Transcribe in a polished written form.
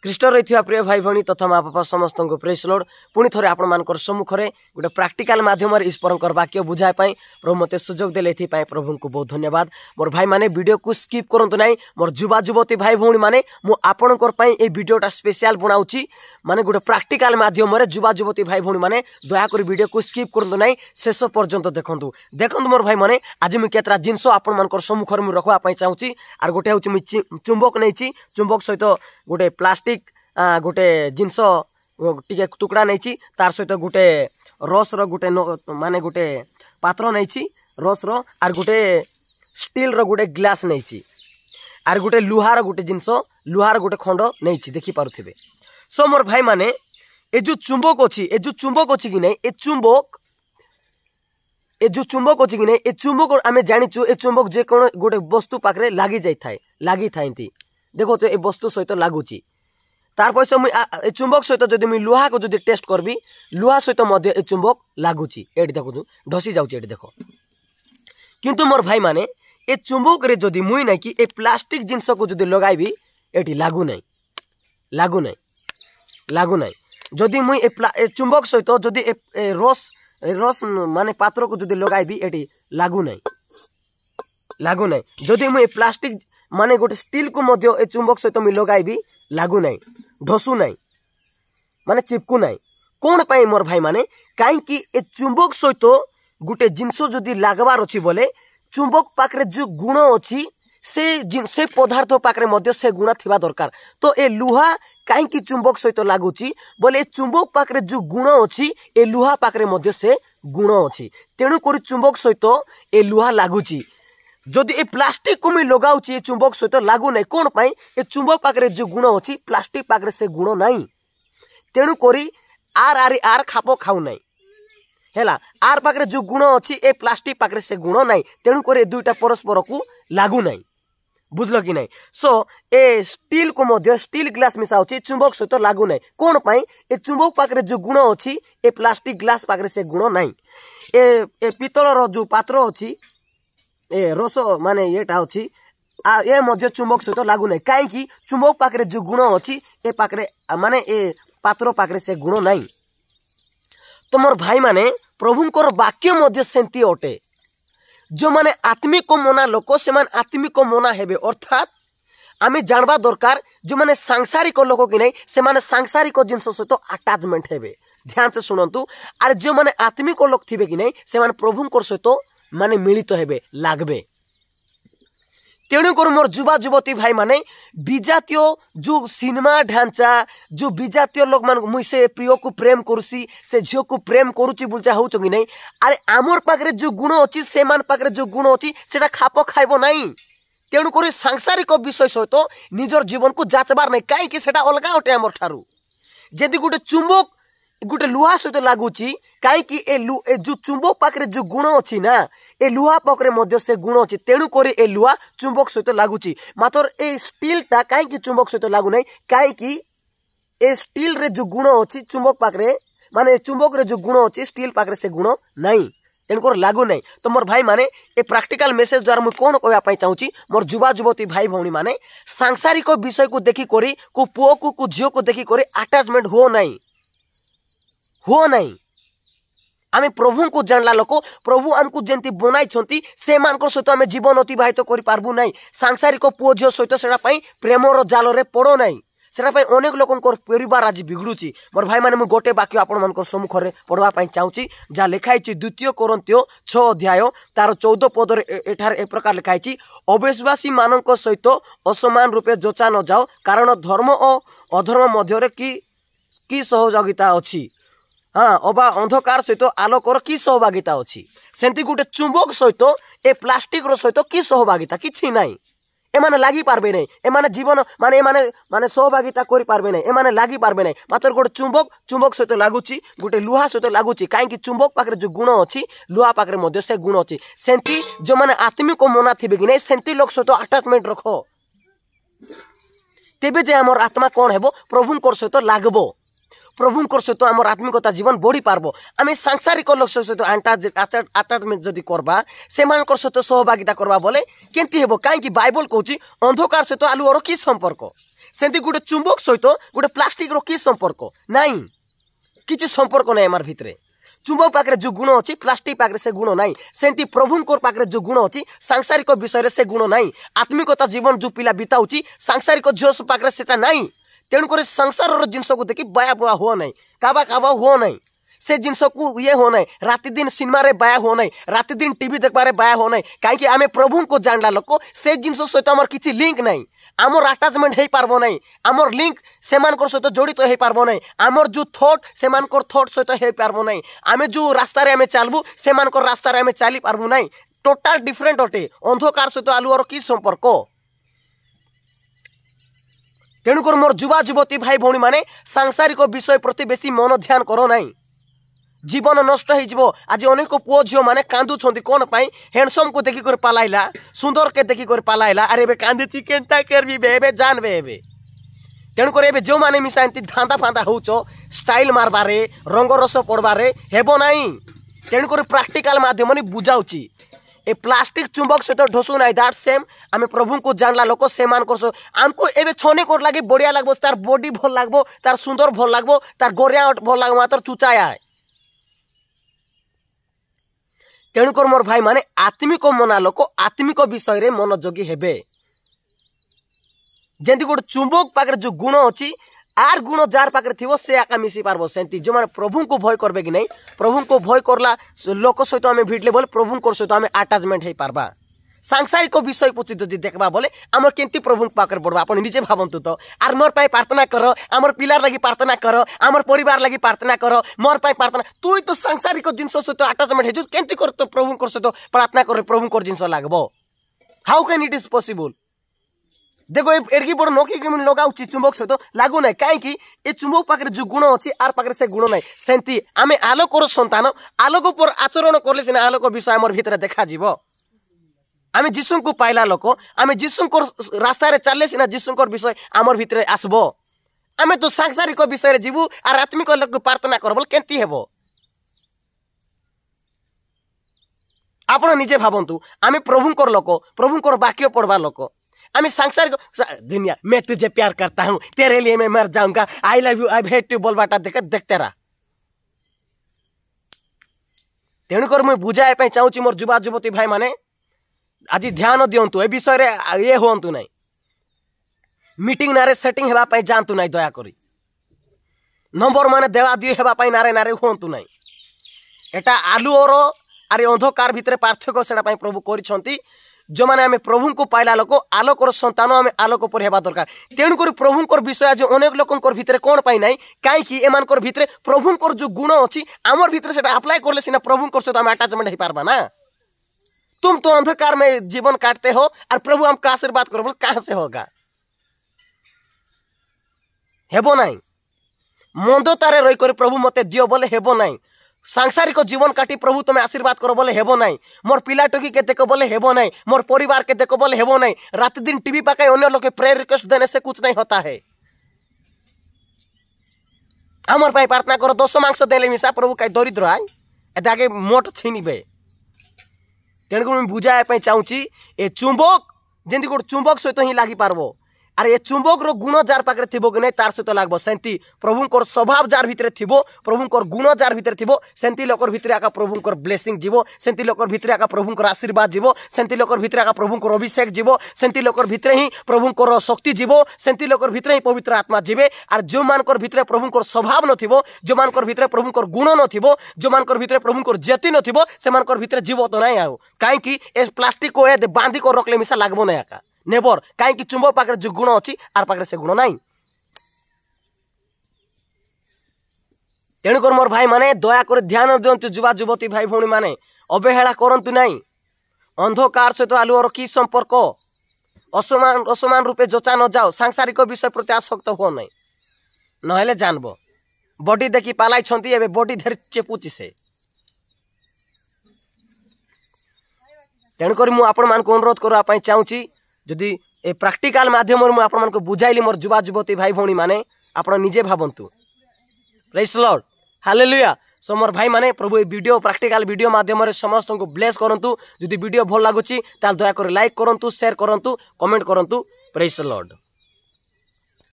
ख्रीष्ट रही प्रिय भाई भणी तथा माँ बापा समस्त को प्रेस लॉर्ड पुणी थे आपण सम्मुखें गोटे प्राक्टिकल माध्यम ईश्वर वाक्य बुझाई प्रभु मते सुजोग देले प्रभु को बहुत धन्यवाद। मोर भाई माने वीडियो को स्किप करंतु नहीं। मोर युवा युवती भाई भौणी माने मु आपणकर पई ए वीडियोटा स्पेशल बनाऊची माने गोटे प्राक्टिकल माध्यम युवा युवती भाई भौणी माने दयाकोरी वीडियो को स्किप करंतु नहीं शेष पर्यंत देखंतु देखंतु मोर भाई माने आज मु केतरा जिंस आपणकर सम्मुखर मु रखवा पई चाहूची आर गोटे होची मु चुंबक नैची चुंबक सहित गोटे प्लास्टिक गोटे जिनस टिके टुकड़ा नहीं तार सहित गोटे रस रोटे माने गोटे पात्र नहीं रस आर गोटे स्टील गोटे ग्लास नहीं आर गोटे लुहार गोटे जिनस लुहार गोटे खंड नहीं देखी पारुथिबे। सो मोर भाई माने ए जो चुंबक अच्छी कि नहीं ए जो चुंबक अच्छी कि नहीं ए चुंबक आमे जानिचु ए चुंबक जे कोन गोटे वस्तु पाखरे लागी थाई देखो तो ए वस्तु सहित लगुची तार पैसा मुझे चुंबक सहित जब मुझे लुहा को जब टेस्ट करबी लुहा सहित मध्य ए चुंबक लगुची एटी देखो ढसी जाऊँ एटी देख किंतु मोर भाई माने ए चुंबक रे जदि मुई ना कि ए प्लास्टिक जिनस को जब लगाइबी एटी लागू नहीं जदि मुई ए चुंबक सहित जदि ए रस माने पात्र को जदि लगाइबी एटी लागू नहीं जदि मुई प्लास्टिक माने गोटे स्टील को मध्य ए चुंबक सहित मुई लगाइबी लागू नहीं ढसू नहीं माने चिपकू नहीं कौन पाई मोर भाई माने कहीं ए चुंबक सहित गोटे जिनस जदि लागबार अच्छी बोले चुंबक पाखरे जो गुण अच्छी से पदार्थ पाखरे मध्य से गुण थिबा दरकार। तो ए लुहा कहीं चुंबक सहित लगुची बोले चुंबक पाखरे जो गुण अच्छी ए लुहा पाखरे मध्य से गुण अच्छी तेणु करी चुंबक सहित ए लुहा लगुची जदि ए प्लास्टिक को मुझे लगाऊँ चुंबक सहित लागू नहीं कौन पाई ए चुंबक पाखरे जो गुण अच्छी प्लास्टिक पाखरे से गुण नहीं तेणु करी आर खाप खाऊ नहीं हैला आर पाखरे जो गुण अच्छी ए प्लास्टिक पाखरे से गुण नहीं तेणु करी दुईटा परस्पर को लागू नहीं बुझल कि नहीं। सो ए स्टील को मध्य स्टील ग्लास मिसाऊँ चुंबक सहित लागू नहीं कौन पाई ए चुंबक पाखरे जो गुण अच्छी ए प्लास्टिक ग्लास पाखरे से गुण नहीं ए पितलर जो पात्र अच्छी ए रस माने येटा अच्छी ए मध्य चुंबक सहित लागू नहीं कहीं चुंबक पाखरे जो गुण अच्छी ए पाखरे माने ए पात्र पाखरे से गुण नहीं। तो मोर भाई माने प्रभुंकर वाक्य मध्य सेंती अटे जो माने आत्मिक मना लोक से माने आत्मिक मना हेबे अर्थात आमे जानबा दरकार जो माने सांसारिक लोक कि नहीं से माने सांसारिक जिनस सहित अटैचमेंट हेबे ध्यान से सुनंतु आर जो माने आत्मिक लोक थिबे कि नहीं से माने प्रभुंकर सहित माने मिलित हेबे लागबे। तेणु कर मोर युवा युवती भाई माने विजातीय जो सिनेमा ढांचा जो विजातीय लोक मान मुई से प्रिय को प्रेम करुसी से झील को प्रेम करुची बुलचा हो कि नहीं अरे आमर पाखरे जो गुण अच्छी से मान पाखरे जो गुण अच्छी सेटा खाप खाइबो नहीं तेणु कर सांसारिक विषय सहित निजर जीवन को जाचबार नहीं कहीं सेटा अलगा अटे आमर ठारू जदि गोटे चुंबक गोटे लुहा सहित लगुची कहीं ए जो चुंबक पाखरे जो गुण अच्छी ना ए लुहा पाखरे मध्य से गुण अच्छी तेणु करी ए लुहा चुंबक सहित लगुची मात्र ए स्टीलटा कहीं चुंबक सहित लागू नहीं कहीं ए स्टील रे जो गुण अच्छी चुंबक पाखरे माने चुंबक रे जो गुण अच्छी स्टील पाखरे से गुण नहीं तेणुकर लागू नहीं। तो मोर भाई माने ए प्रैक्टिकल मेसेज द्वारा मुझे कौन कहवाई चाहूँगी मोर युवा युवती भाई भौणी माने सांसारिक विषय को देखी करी को पुओ को झील को देखी करी अटैचमेंट हो नहीं आमे प्रभु को जानला लोक प्रभु आमको जेंती बनाई से मान सहित आम जीवन अतिबाहित कर पारबू नहीं सांसारिक पुओ झील सहित से प्रेमर जाल रे पड़ो नहीं से अनेक लोक परिवार आज बिगड़ुची। मोर भाई माने गोटे वाक्य आपण सम्मुखें पढ़वाई चाहूँगी जहाँ लिखाई 2 कोरिन्थियो 6 अध्याय तार 14 पद एठार ए प्रकार लिखाई अविश्वासी मानक सहित असमान रूपे जोचा न जाओ कारण धर्म और अधर्म मध्य की सहयोगिता अच्छी हाँ अबा अंधकार सहित आलोकर की सहभागिता अच्छी सेंती गोटे चुंबक सहित ए प्लास्टिक सहित की सहभागिता किछि नहीं एमाने लागी पारबे नहीं एमाने जीवन माने एमाने माने सहभागिता करि पारबे नहीं एमाने लागी पारबे नहीं मात्र गोटे चुंबक सहित लगुची गोटे लुहा सहित लगुची कहीं चुंबक पाखरे जो गुण अच्छी लुहा पाखरे मध्य से गुण अच्छी सेंती जो माने आत्मिक मना थिबे कि नहीं सेंती लोक सहित अटैचमेंट रख तेबे जे हमर आत्मा कौन हेबो प्रभुंकर सहित लागबो प्रभुंकर सहित आम आत्मिकता जीवन बढ़ी पारबो आम सांसारिक लोक सहित अटैचमेंट जदि करबा से सहित सहभागिता करबा बोले केंती हेबो कहीं बाइबल कहूँ अंधकार सहित आलुअर की संपर्क सेमती गोटे चुंबक सहित गोटे प्लास्टिक रो कि संपर्क नाई किछि संपर्क नै आमार भितरे चुंबक पाखरे जो गुण अच्छी प्लास्टिक पाखरे से गुण नाई सेमती प्रभुंकर पाखरे जो गुण अच्छी सांसारिक विषय से गुण नाई आत्मिकता जीवन जो पिला बिताउची सांसारिक झील पाखरे सेटा नाई तेणुक संसार जिनस को देखी बया बुआ हो ना काबा हो ना से जिनस को ये हो ना राति दिन सिनेमा रे बाया हो ना राति दिन टीवी देखबारे बाया हो ना कहीं आम प्रभु को जानला लोक से जिनस सहित आमर किछि लिंक नाई आमर अटैचमेंट हो पारबो नाई आमर लिंक सेमानकर सहित जड़ित हो पारबो नाई आमर जो थॉट सेमानकर थॉट सहित हो पारबो नाई आमे जो रास्ता रे आमे चलबू सेमानकर रास्ता रे आमे चली पारबो नाई टोटाल डिफरेंट अटे अंधकार सहित आलुआर कि संपर्क तेणुक मोर युवा युवती भाई भौणी माने सांसारिक विषय प्रति बेसी मन ध्यान करो नाई जीवन नष्ट हो आज अनेक पुओ झील मैंने कांदुंट कौन पाई हैंडसम को देखिक पलाइला सुंदर के देखिक पलाइला अरे एबे कांदी केनता करबी बे जानबे एबे तेणुक एबे जो माने मिसा एंती धांदा फांदा होउछ स्टाइल मारबारे रंग रस पड़बारे हेबो नाई तेणुक प्रैक्टिकल माध्यम ने बुझाउची ए प्लास्टिक चुंबक सहित ढोसू ना दैट सेम आम प्रभु को जानला लोक से आमको एवं छने कर लगे बढ़िया लगो तार बॉडी भल लगो तार सुंदर भल लगो तार गोरिया भल लगे मात्र चुचाया है तेणुक मोर भाई माने आत्मिक मना लोक आत्मिक विषय रे मनोयोगी हेबे जेंती गोटे चुंबक पाखरे जो गुण अच्छी आर गुण जार पाखरे थी से आका मिसी पारबो सेंती जो माने प्रभु को भय करबे कि नहीं प्रभु को भय करला लोक सहित आम भिड़ले बोले प्रभु सहित आम अटैचमेंट हो पारबा सांसारिक विषय को जदि देखबा बोले आमर केंती प्रभु पाखरे पड़बा आपण निजे भावंतु तो आर मोर पाई प्रार्थना कर आमर पिलार लगी प्रार्थना कर आमर परिवार लगी प्रार्थना कर मोर पाई प्रार्थना तू तो सांसारिक जिनस सहित अटैचमेंट हे जो केंती कर तो प्रभु सहित प्रार्थना कर प्रभु जिनस लागबो how can it is possible देखो एडकी बड़ नोकी के मन लगाउ चुंबक सहित लागू ना कहीं ए चुंबक पाखरे जो गुण अच्छी आर पाखरे से गुण ना सेंती आमे आलोकर संतान आलोक पर आचरण करले सिना आलोक विषय आमर भीतर देखा जीवो आमे जीसु को पाइला लोक आमे जीसु को रास्ता रे चलले सिना जीसु को विषय आमर भीतर आसबो आमे तो सांसारिक विषय रे जीवु आर आत्मिक लोक प्रार्थना करबल केंती हेबो आपण निजे भावंतु आमे प्रभुंकर लोक प्रभुंकर वाक्य पढ़वा लोक आमे सांसारिक दुनिया मैं तुझे प्यार करता हूँ तेरे लिए मैं मर जाऊंगा I love you I hate you बोलबाटा देखते रहा तेणुक मुझे बुझाई चाहूँगी मोर युवा युवती भाई माने आज ध्यान दिंतु ए विषय रे ये हूँ ना मीटिंग नारे सेटिंग हेबाई जातु ना दयाकोरी नंबर माने देवा दिए हेबाई नारे नारे हूँ ना एटा आलू और आरे अंधकार भितर पार्थक्य से प्रभु करिसेंती जो माने आमे प्रभु को पाइला लोक आलोकर संतान आमे आलोक पर हेबा दरकार तेणुकर प्रभुंकर विषय आज अनेक लोकंकर भितर कौन पाई नाई कहीं एमानकर भितर प्रभुंकर जो गुण अच्छी आमर भितर से अप्लाई करले सिना प्रभुंकर सहित आमे अटैचमेंट हो पारबा ना तुम तो अंधकार में जीवन काटते हो और प्रभु हमको आशीर्वाद करो बोल कहां से होगा हेबो नाई मंदतारे रही कर प्रभु मते दियो बोले हेबो नाई सांसारिक जीवन काटी प्रभु तुम्हें आशीर्वाद करो बोले हेबो नाई मोर पिला टोकी के देखो बोले हेबो नाई मोर परिवार के देखो बोले हेबो नाई रात दिन टीवी पाके अन्य लोग प्रेयर रिक्वेस्ट देने से कुछ नहीं होता है आमर पाई प्रार्थना करो 200 मांस देले मिसा प्रभु कई दरिद्र आय एते आगे मोट छीनिबे तेणुक मुझे बुझाई चाहूँगी ए चुंबक जेंती गोटे चुंबक सहित ही लगी पारबो अरे ये चुंबक रो गुण जार पाखे थी कि नहीं तार सहित लगभग सेमती प्रभुंकर स्वभाव जार भितर थी प्रभुंकर गुण जार भितर थी सेमती लोकर भितर आका प्रभुंकर ब्लेसिंग जीवो सेमती लोकर भितर आका प्रभुंकर आशीर्वाद जीवो सेमती लोकर भितर आका प्रभुंकर अभिषेक जीवो सेमती लोकर भितर ही प्रभुंकर शक्ति जीवो सेमती लोकर भितर ही पवित्र आत्मा जीवे और जो मानकर भितर प्रभुंकर स्वभाव नथिबो जो मानकर भितर प्रभुंकर गुण नथिबो जो मानकर भितर प्रभुंकर जति नथिबो से मानकर भितर जीव तो नहीं आउ कहीं ए प्लास्टिक को ए बांधी को रखले मिसा लागबो नहीं आका नेबर कहीं चुंबक पाखे जो गुण अच्छी आर पाखे से गुण नाई तेणुक मोर भाई माने दया कर ध्यान दिंतु युवा युवती भाई भौणी माने अवहेला करंतु नाई अंधकार सहित आलुअर कि संपर्क असमान असमान रूपे जोचा न जाओ सांसारिक विषय प्रति आसक्त हो नहीं नहेले जानबो बॉडी देखी पालाई छंती एबे बॉडी धरि चेपुची से तेणुक मु आपण मान को अनुरोध करबा पई चाहूची जदि ए प्रैक्टिकल माध्यम मु आपण मान को बुझाइली मोर युवा युवती भाई भौणी माने आपण निजे भावंतु प्रेज लॉर्ड हालेलुया सो मोर भाई माने प्रभु ए वीडियो प्रैक्टिकल वीडियो माध्यम रे समस्त को ब्लेस करंतु जदि वीडियो भल लागुची ताल दया कर लाइक करंतु शेयर करंतु कमेंट करंतु प्रेज लॉर्ड।